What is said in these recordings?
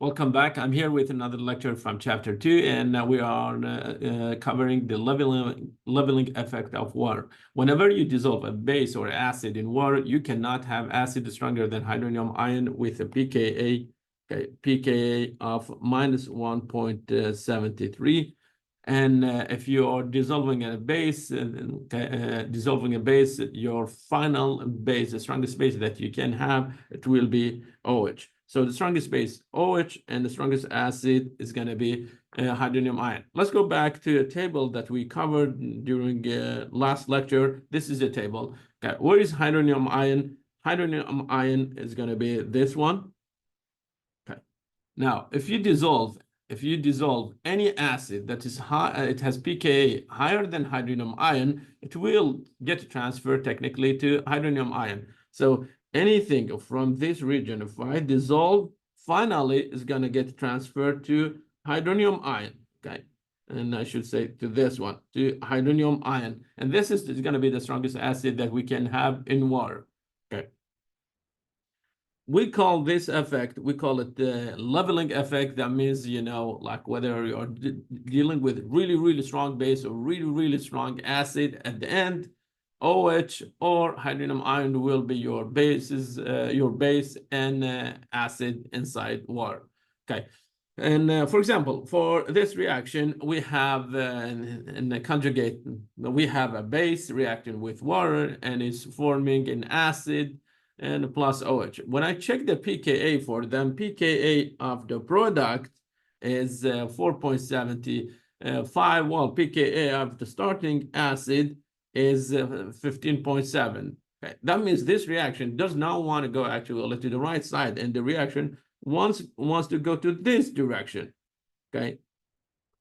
Welcome back. I'm here with another lecture from chapter 2, and we are covering the leveling effect of water. Whenever you dissolve a base or acid in water, you cannot have acid stronger than hydronium ion with a pKa of minus 1.73. And if you are dissolving a base, your final base, the strongest base that you can have, it will be OH. So the strongest base, OH, and the strongest acid is going to be hydronium ion. Let's go back to a table that we covered during last lecture. This is a table. Okay, where is hydronium ion? Hydronium ion is going to be this one. Okay. Now, if you dissolve any acid that is high, it has pKa higher than hydronium ion, it will get transferred technically to hydronium ion. So anything from this region, if I dissolve, finally is going to get transferred to hydronium ion. Okay. And I should say to this one, to hydronium ion. And this is going to be the strongest acid that we can have in water. Okay. We call this effect, we call it the leveling effect. That means, like whether you're dealing with really, really strong base or really, really strong acid, at the end, OH or hydronium ion will be your bases, your base and acid inside water. Okay. And for example, for this reaction, we have in the conjugate, we have a base reacting with water and is forming an acid and plus OH. When I check the pKa for them, pKa of the product is 4.75. Well, pKa of the starting acid is 15.7. Okay. That means this reaction does not want to go actually to the right side, and the reaction wants to go to this direction. Okay,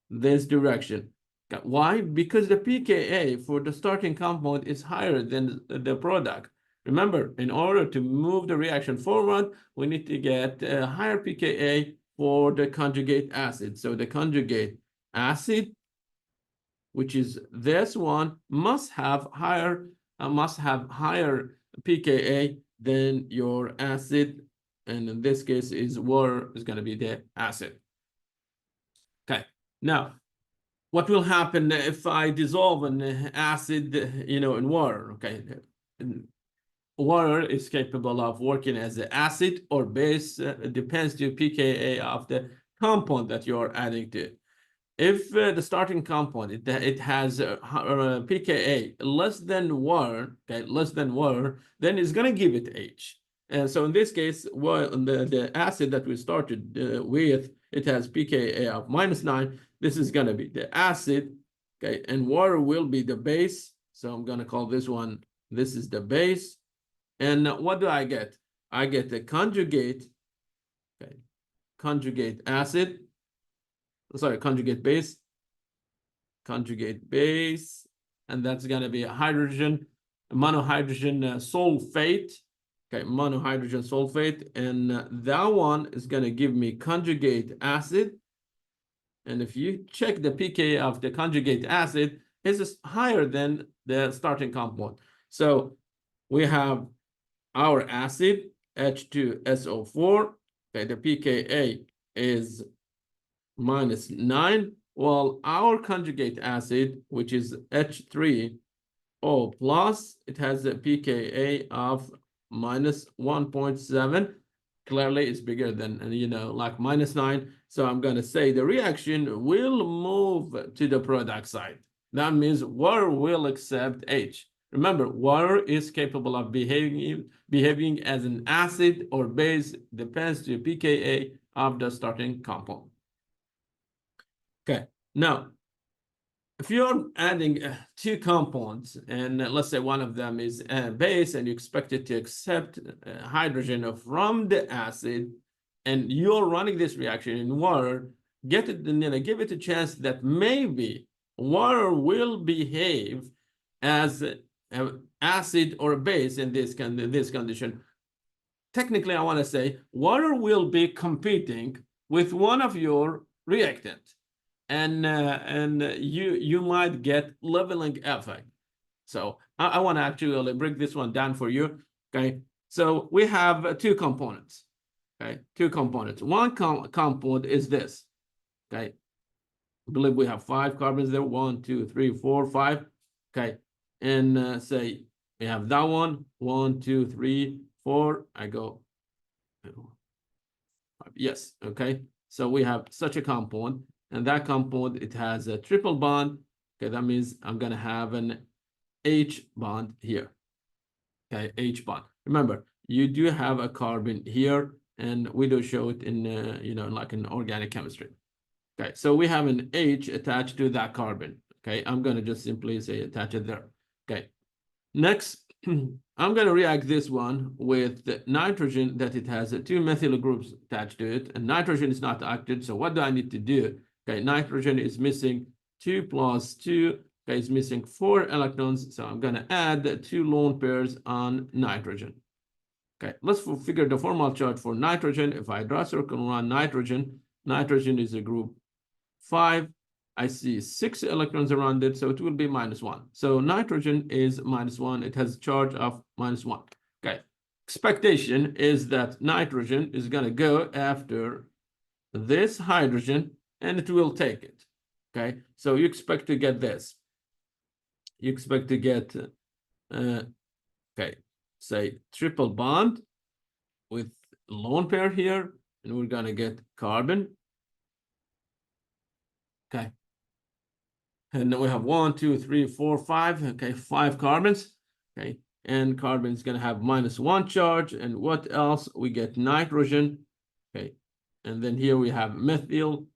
this direction. Okay. Why? Because the pKa for the starting compound is higher than the product. Remember, in order to move the reaction forward, we need to get a higher pKa for the conjugate acid. So the conjugate acid, which is this one, must have higher pKa than your acid, and in this case is water is going to be the acid. Okay, now what will happen if I dissolve an acid in water? Okay, water is capable of working as an acid or base. It depends to pKa of the compound that you're adding to. If the starting compound it has pKa less than water, okay, then it's going to give it H. And so in this case, well, the acid that we started with, it has pKa of -9. This is going to be the acid, okay, and water will be the base. So I'm going to call this one, this is the base. And what do I get? I get the conjugate, okay, conjugate acid. Sorry, conjugate base, and that's going to be a hydrogen, monohydrogen sulfate, okay, monohydrogen sulfate, and that one is going to give me conjugate acid. And if you check the pKa of the conjugate acid, it's higher than the starting compound. So we have our acid, H2SO4, okay, the pKa is -9, while our conjugate acid, which is H3O plus, it has a pKa of -1.7. Clearly, it's bigger than, like -9. So I'm going to say the reaction will move to the product side. That means water will accept H. Remember, water is capable of behaving as an acid or base, depends to pKa of the starting compound. Okay, now, if you're adding two compounds, and let's say one of them is a base, and you expect it to accept hydrogen from the acid, and you're running this reaction in water, give it a chance that maybe water will behave as an acid or a base in this condition. Technically, I want to say water will be competing with one of your reactants. And you might get leveling effect. So I want to actually break this one down for you. Okay, so we have two components. Okay, two components. One component is this. Okay, I believe we have 5 carbons there. 1, 2, 3, 4, 5. Okay, and say we have that one. 1, 2, 3, 4. I go. Yes. Okay. So we have such a compound, and that compound, it has a triple bond. Okay, that means I'm gonna have an H bond here. Okay, H bond. Remember, you do have a carbon here, and we do show it in like in organic chemistry. Okay, so we have an H attached to that carbon. Okay, I'm gonna just simply say attach it there. Okay, next, I'm gonna react this one with the nitrogen that it has 2 methyl groups attached to it, and nitrogen is not active. So what do I need to do? Okay, nitrogen is missing 2 plus 2. Okay, it's missing 4 electrons. So I'm gonna add 2 lone pairs on nitrogen. Okay, let's figure the formal charge for nitrogen. If I draw a circle around nitrogen, nitrogen is a group 5. I see 6 electrons around it, so it will be -1. So nitrogen is -1. It has a charge of -1. Okay. Expectation is that nitrogen is going to go after this hydrogen, and it will take it. Okay. So you expect to get this. You expect to get, okay, say triple bond with lone pair here, and we're going to get carbon. Okay. And then we have 1, 2, 3, 4, 5. Okay, 5 carbons. Okay, and carbon is going to have -1 charge. And what else? We get nitrogen. Okay, and then here we have methyl,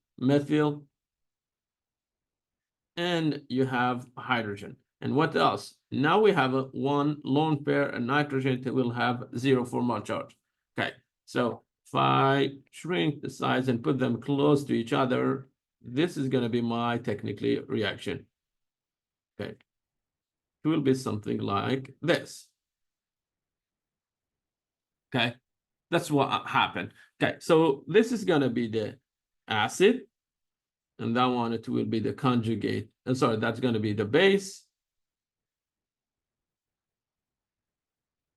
and you have hydrogen. And what else? Now we have 1 lone pair and nitrogen that will have 0 formal charge. Okay, so if I shrink the size and put them close to each other, this is going to be my technically reaction. Okay, it will be something like this. Okay, that's what happened. Okay, so this is going to be the acid, and that one, it will be the conjugate. Sorry, that's going to be the base.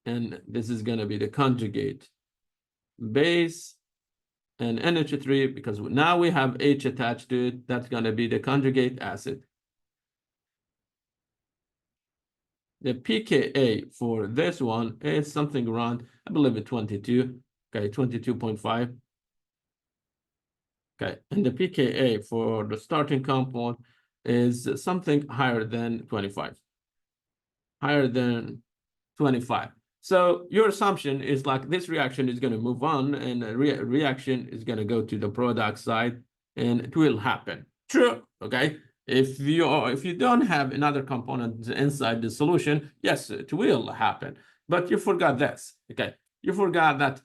And this is going to be the conjugate base. And NH3, because now we have H attached to it, that's going to be the conjugate acid. The pKa for this one is something around, I believe, it 22. Okay, 22.5. Okay, and the pKa for the starting compound is something higher than 25. Higher than 25. So your assumption is like this reaction is going to move on, and a reaction is going to go to the product side, and it will happen. True. Okay. If you don't have another component inside the solution, yes, it will happen. But you forgot this. Okay. You forgot that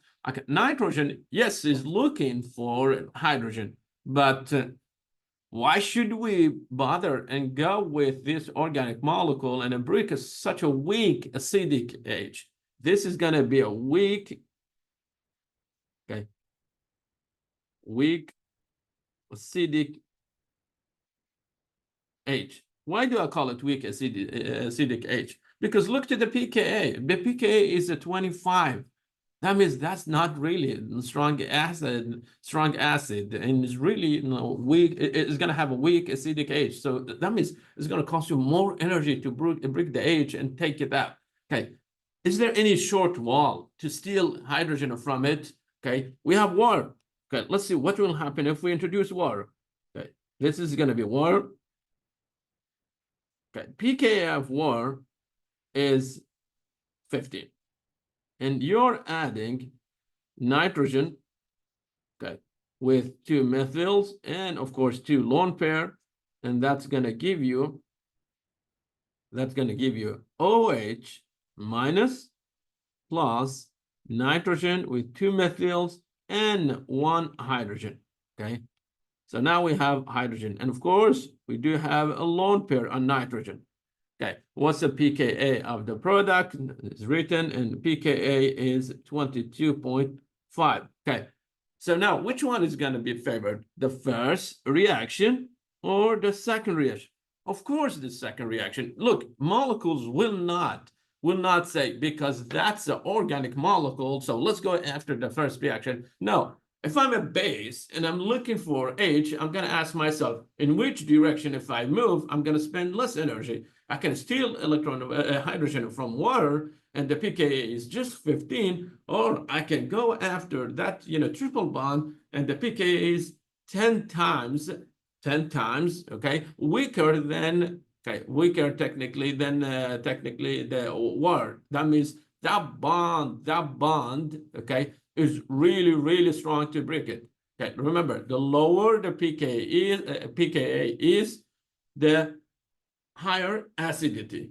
nitrogen, yes, is looking for hydrogen, but why should we bother and go with this organic molecule and break such a weak acidic H? This is going to be a weak, okay, weak acidic H. Why do I call it weak acidic H? Because look to the pKa. The pKa is a 25. That means that's not really strong acid, and it's really weak. It's going to have a weak acidic H. So that means it's going to cost you more energy to break the H and take it out. Okay. Is there any short wall to steal hydrogen from it? Okay. We have water. Okay. Let's see what will happen if we introduce water. Okay. This is going to be water. Okay. pKa of water is 15. And you're adding nitrogen, okay, with 2 methyls and of course 2 lone pair, and that's going to give you OH minus plus nitrogen with 2 methyls and 1 hydrogen. Okay, so now we have hydrogen, and of course we do have a lone pair on nitrogen. Okay, what's the pKa of the product? It's written, and pKa is 22.5. Okay, so now which one is going to be favored? The first reaction or the second reaction? Of course, the second reaction. Look, molecules will not will not say because that's the organic molecule, so let's go after the first reaction. No, if I'm a base and I'm looking for H, I'm going to ask myself, in which direction if I move, I'm going to spend less energy. I can steal hydrogen from water, and the pKa is just 15, or I can go after that, triple bond, and the pKa is 10 times, okay, weaker technically than the water. That means that bond, okay, is really, really strong to break it. Okay, remember, the lower the pKa is, the higher acidity.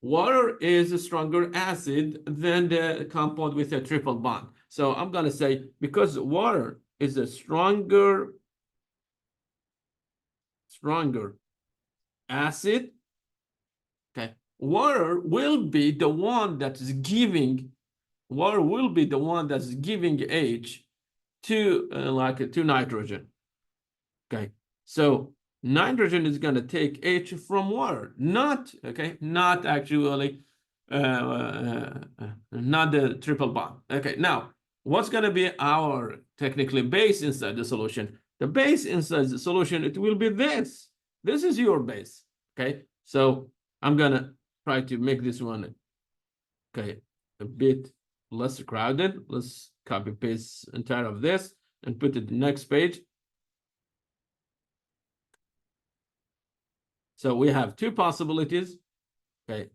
Water is a stronger acid than the compound with a triple bond. So I'm going to say, because water is a stronger acid, okay, water will be the one that's giving H to to nitrogen. Okay, so nitrogen is going to take H from water, not actually not the triple bond. Okay, now what's going to be our technically base inside the solution? The base inside the solution, it will be this. This is your base. Okay, so I'm going to try to make this one, okay, a bit less crowded. Let's copy paste entire of this and put it the next page. So we have two possibilities. Okay,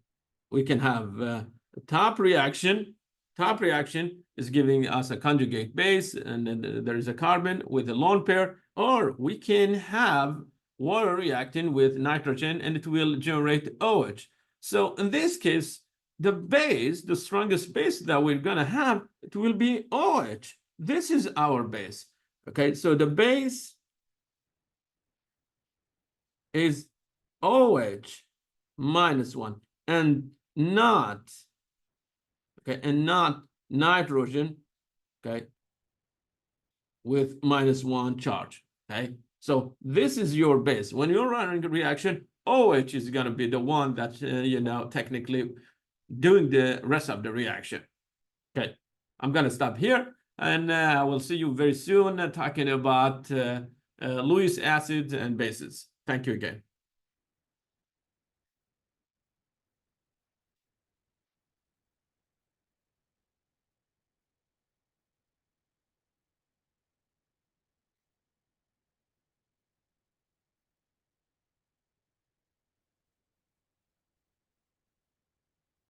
we can have top reaction. Top reaction is giving us a conjugate base, and then there is a carbon with a lone pair, or we can have water reacting with nitrogen, and it will generate OH. So in this case, the base, the strongest base that we're going to have, it will be OH. This is our base. Okay, so the base is OH -1, and not, okay, and not nitrogen, okay, with -1 charge. Okay, so this is your base. When you're running a reaction, OH is going to be the one that technically doing the rest of the reaction. Okay, I'm going to stop here, and I will see you very soon talking about Lewis acids and bases. Thank you again.